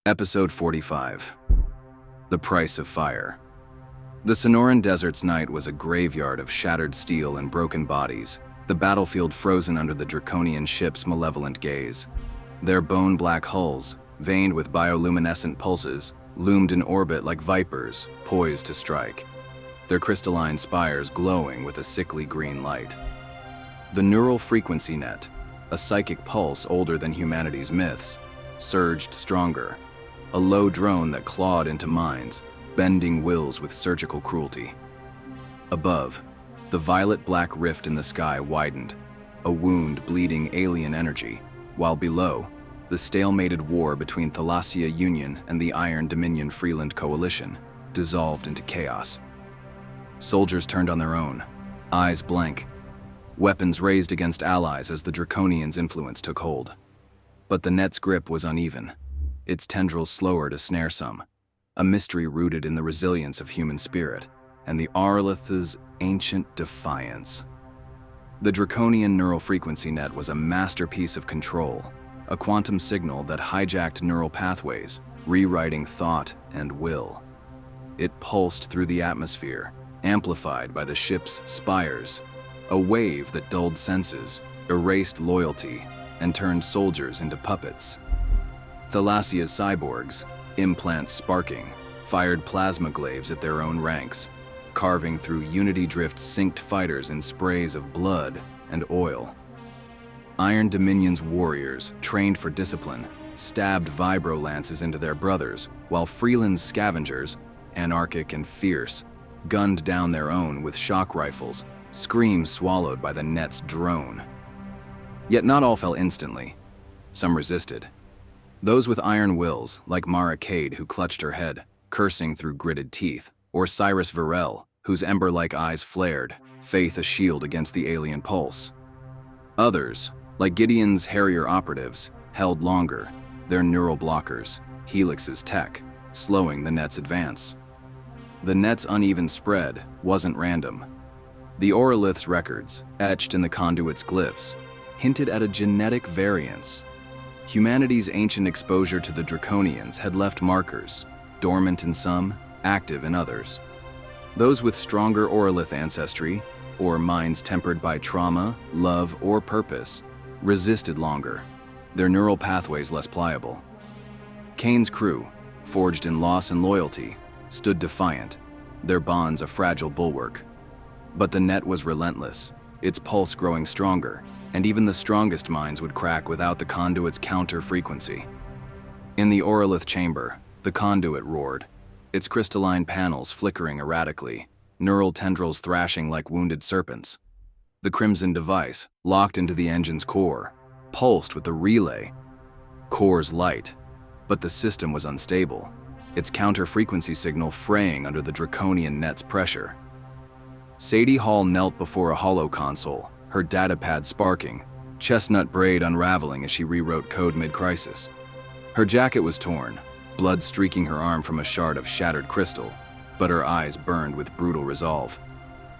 Episode 45. The Price of Fire. The Sonoran Desert's night was a graveyard of shattered steel and broken bodies, the battlefield frozen under the Draconian ship's malevolent gaze. Their bone-black hulls, veined with bioluminescent pulses, loomed in orbit like vipers, poised to strike, their crystalline spires glowing with a sickly green light. The neural frequency net, a psychic pulse older than humanity's myths, surged stronger, a low drone that clawed into minds, bending wills with surgical cruelty. Above, the violet-black rift in the sky widened, a wound bleeding alien energy, while below, the stalemated war between Thalassia Union and the Iron Dominion Freeland Coalition dissolved into chaos. Soldiers turned on their own, eyes blank, weapons raised against allies as the Draconians' influence took hold. But the net's grip was uneven, its tendrils slower to snare some, a mystery rooted in the resilience of human spirit and the Auralith's ancient defiance. The Draconian neural frequency net was a masterpiece of control, a quantum signal that hijacked neural pathways, rewriting thought and will. It pulsed through the atmosphere, amplified by the ship's spires, a wave that dulled senses, erased loyalty, and turned soldiers into puppets. Thalassia's cyborgs, implants sparking, fired plasma glaives at their own ranks, carving through Unity Drift's synced fighters in sprays of blood and oil. Iron Dominion's warriors, trained for discipline, stabbed vibro-lances into their brothers, while Freeland's scavengers, anarchic and fierce, gunned down their own with shock rifles, screams swallowed by the net's drone. Yet not all fell instantly. Some resisted. Those with iron wills, like Mara Cade, who clutched her head, cursing through gritted teeth, or Cyrus Varel, whose ember-like eyes flared, faith a shield against the alien pulse. Others, like Gideon's Harrier operatives, held longer, their neural blockers, Helix's tech, slowing the net's advance. The net's uneven spread wasn't random. The Auralith's records, etched in the Conduit's glyphs, hinted at a genetic variance. Humanity's ancient exposure to the Draconians had left markers, dormant in some, active in others. Those with stronger Auralith ancestry, or minds tempered by trauma, love, or purpose, resisted longer, their neural pathways less pliable. Kane's crew, forged in loss and loyalty, stood defiant, their bonds a fragile bulwark. But the net was relentless, its pulse growing stronger, and even the strongest minds would crack without the Conduit's counter-frequency. In the Auralith chamber, the Conduit roared, its crystalline panels flickering erratically, neural tendrils thrashing like wounded serpents. The crimson device, locked into the engine's core, pulsed with the relay. Core's light, but the system was unstable, its counter-frequency signal fraying under the Draconian net's pressure. Sadie Hall knelt before a holo console, her datapad sparking, chestnut braid unraveling as she rewrote code mid-crisis. Her jacket was torn, blood streaking her arm from a shard of shattered crystal, but her eyes burned with brutal resolve.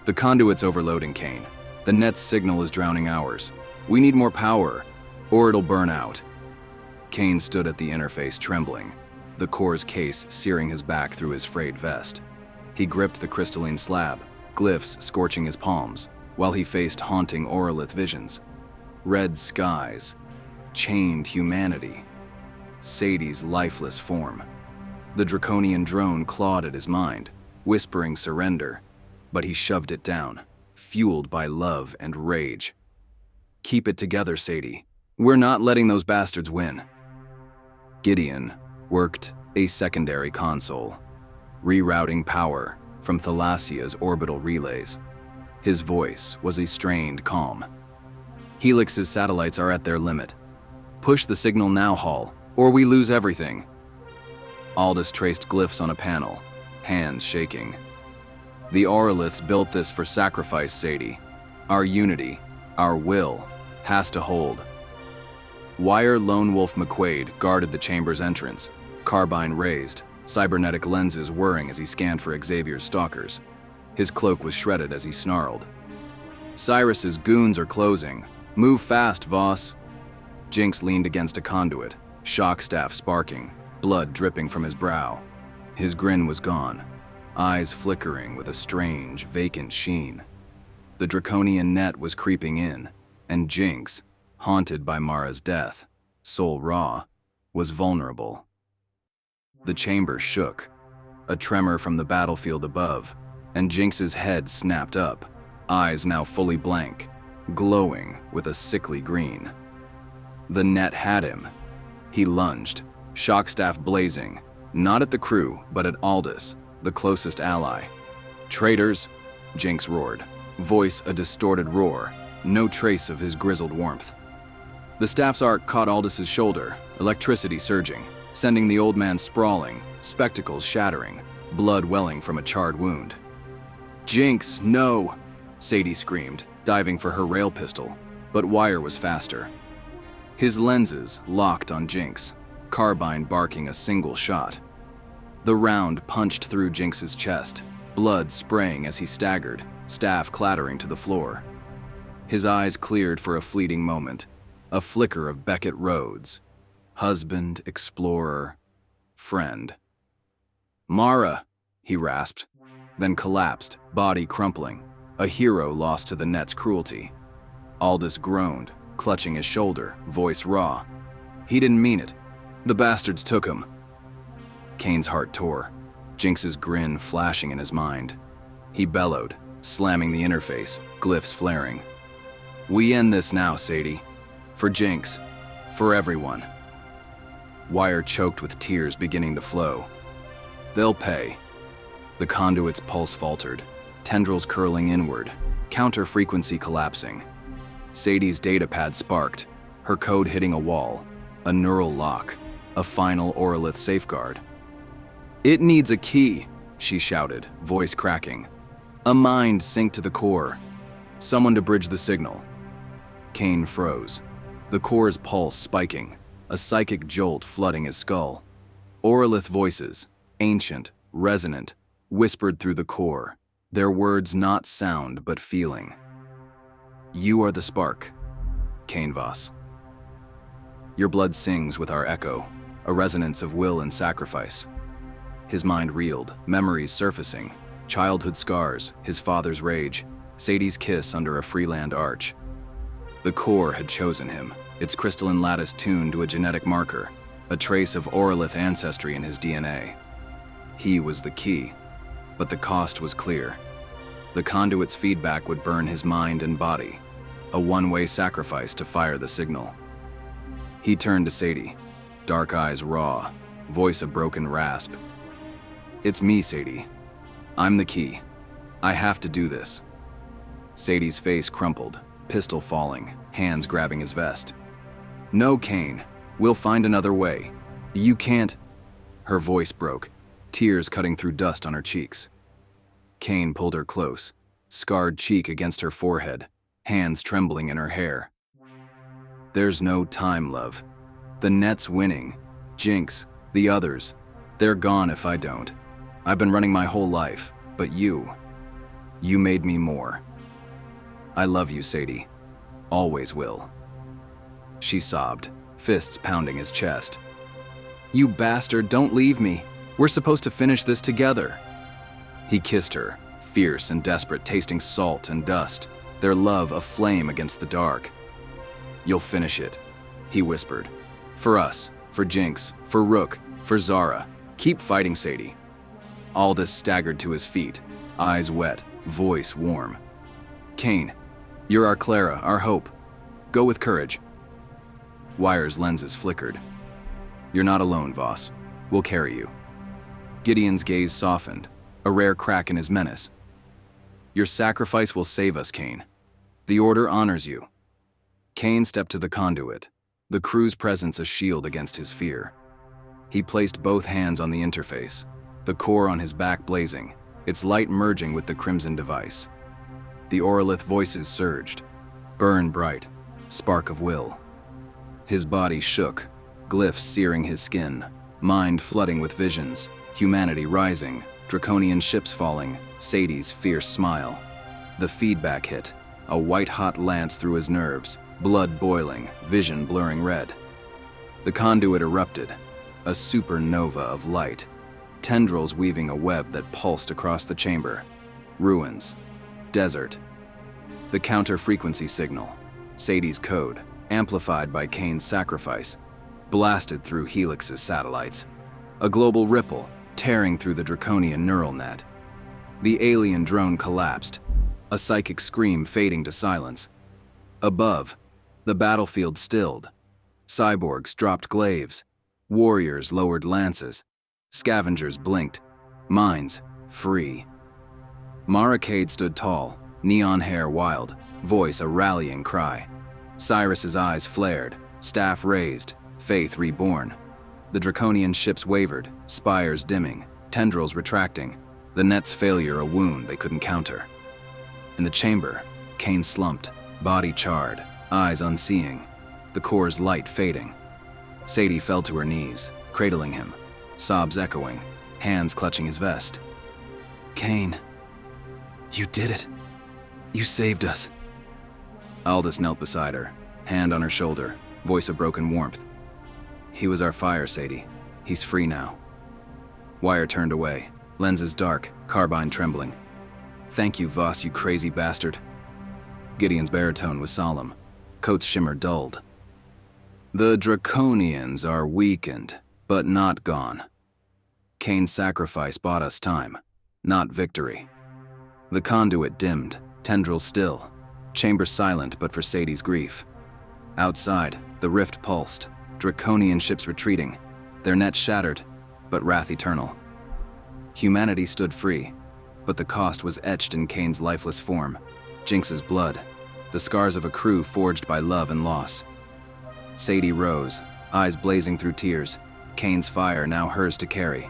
The Conduit's overloading, Kane. The net's signal is drowning ours. We need more power, or it'll burn out. Kane stood at the interface trembling, the core's case searing his back through his frayed vest. He gripped the crystalline slab, glyphs scorching his palms, while he faced haunting Auralith visions. Red skies, chained humanity, Sadie's lifeless form. The Draconian drone clawed at his mind, whispering surrender, but he shoved it down, fueled by love and rage. Keep it together, Sadie. We're not letting those bastards win. Gideon worked a secondary console, rerouting power from Thalassia's orbital relays. His voice was a strained calm. Helix's satellites are at their limit. Push the signal now, Hall, or we lose everything. Aldous traced glyphs on a panel, hands shaking. The Auraliths built this for sacrifice, Sadie. Our unity, our will, has to hold. Wire Lone Wolf McQuaid guarded the chamber's entrance, carbine raised, cybernetic lenses whirring as he scanned for Xavier's stalkers. His cloak was shredded as he snarled. Cyrus's goons are closing. Move fast, Voss. Jinx leaned against a conduit, shock staff sparking, blood dripping from his brow. His grin was gone, eyes flickering with a strange, vacant sheen. The Draconian net was creeping in, and Jinx, haunted by Mara's death, soul raw, was vulnerable. The chamber shook, a tremor from the battlefield above, and Jinx's head snapped up, eyes now fully blank, glowing with a sickly green. The net had him. He lunged, shock staff blazing, not at the crew, but at Aldous, the closest ally. "Traitors!" Jinx roared, voice a distorted roar, no trace of his grizzled warmth. The staff's arc caught Aldous' shoulder, electricity surging, sending the old man sprawling, spectacles shattering, blood welling from a charred wound. "Jinx, no!" Sadie screamed, diving for her rail pistol, but Wire was faster. His lenses locked on Jinx, carbine barking a single shot. The round punched through Jinx's chest, blood spraying as he staggered, staff clattering to the floor. His eyes cleared for a fleeting moment, a flicker of Beckett Rhodes, husband, explorer, friend. "Mara," he rasped, then collapsed, body crumpling, a hero lost to the net's cruelty. Aldous groaned, clutching his shoulder, voice raw. "He didn't mean it. The bastards took him." Kane's heart tore, Jinx's grin flashing in his mind. He bellowed, slamming the interface, glyphs flaring. "We end this now, Sadie. For Jinx. For everyone." Wire choked with tears beginning to flow. "They'll pay." The conduit's pulse faltered, tendrils curling inward, counter-frequency collapsing. Sadie's datapad sparked, her code hitting a wall, a neural lock, a final Auralith safeguard. "It needs a key," she shouted, voice cracking. "A mind synced to the core. Someone to bridge the signal." Kane froze, the core's pulse spiking, a psychic jolt flooding his skull. Auralith voices, ancient, resonant, whispered through the core, their words not sound but feeling. "You are the spark, Kane Voss. Your blood sings with our echo, a resonance of will and sacrifice." His mind reeled, memories surfacing, childhood scars, his father's rage, Sadie's kiss under a Freeland arch. The core had chosen him, its crystalline lattice tuned to a genetic marker, a trace of Auralith ancestry in his DNA. He was the key, but the cost was clear. The conduit's feedback would burn his mind and body, a one-way sacrifice to fire the signal. He turned to Sadie, dark eyes raw, voice a broken rasp. "It's me, Sadie. I'm the key. I have to do this." Sadie's face crumpled, pistol falling, hands grabbing his vest. "No, Kane. We'll find another way. You can't." Her voice broke, tears cutting through dust on her cheeks. Kane pulled her close, scarred cheek against her forehead, hands trembling in her hair. "There's no time, love. The net's winning. Jinx, the others, they're gone if I don't. I've been running my whole life, but you made me more. I love you, Sadie. Always will." She sobbed, fists pounding his chest. "You bastard, don't leave me. We're supposed to finish this together." He kissed her, fierce and desperate, tasting salt and dust, their love aflame against the dark. "You'll finish it," he whispered. "For us, for Jinx, for Rook, for Zara. Keep fighting, Sadie." Aldous staggered to his feet, eyes wet, voice warm. "Kane, you're our Clara, our hope. Go with courage." Wire's lenses flickered. "You're not alone, Voss. We'll carry you." Gideon's gaze softened, a rare crack in his menace. "Your sacrifice will save us, Kane. The Order honors you." Kane stepped to the conduit, the crew's presence a shield against his fear. He placed both hands on the interface, the core on his back blazing, its light merging with the crimson device. The Auralith voices surged, burn bright, spark of will. His body shook, glyphs searing his skin, mind flooding with visions, humanity rising, Draconian ships falling, Sadie's fierce smile. The feedback hit, a white-hot lance through his nerves, blood boiling, vision blurring red. The conduit erupted, a supernova of light, tendrils weaving a web that pulsed across the chamber. Ruins. Desert. The counter-frequency signal, Sadie's code, amplified by Kane's sacrifice, blasted through Helix's satellites. A global ripple, tearing through the Draconian neural net. The alien drone collapsed, a psychic scream fading to silence. Above, the battlefield stilled. Cyborgs dropped glaives. Warriors lowered lances. Scavengers blinked. Minds free. Mara Cade stood tall, neon hair wild, voice a rallying cry. Cyrus's eyes flared, staff raised, faith reborn. The Draconian ships wavered, spires dimming, tendrils retracting, the net's failure a wound they couldn't counter. In the chamber, Kane slumped, body charred, eyes unseeing, the core's light fading. Sadie fell to her knees, cradling him, sobs echoing, hands clutching his vest. "Kane, you did it. You saved us." Aldous knelt beside her, hand on her shoulder, voice of broken warmth. "He was our fire, Sadie. He's free now." Wire turned away, lenses dark, carbine trembling. "Thank you, Voss, you crazy bastard." Gideon's baritone was solemn, coat's shimmer dulled. "The Draconians are weakened, but not gone. Kane's sacrifice bought us time, not victory." The conduit dimmed, tendrils still, chamber silent but for Sadie's grief. Outside, the rift pulsed, Draconian ships retreating, their nets shattered, but wrath eternal. Humanity stood free, but the cost was etched in Kane's lifeless form, Jinx's blood, the scars of a crew forged by love and loss. Sadie rose, eyes blazing through tears, Kane's fire now hers to carry.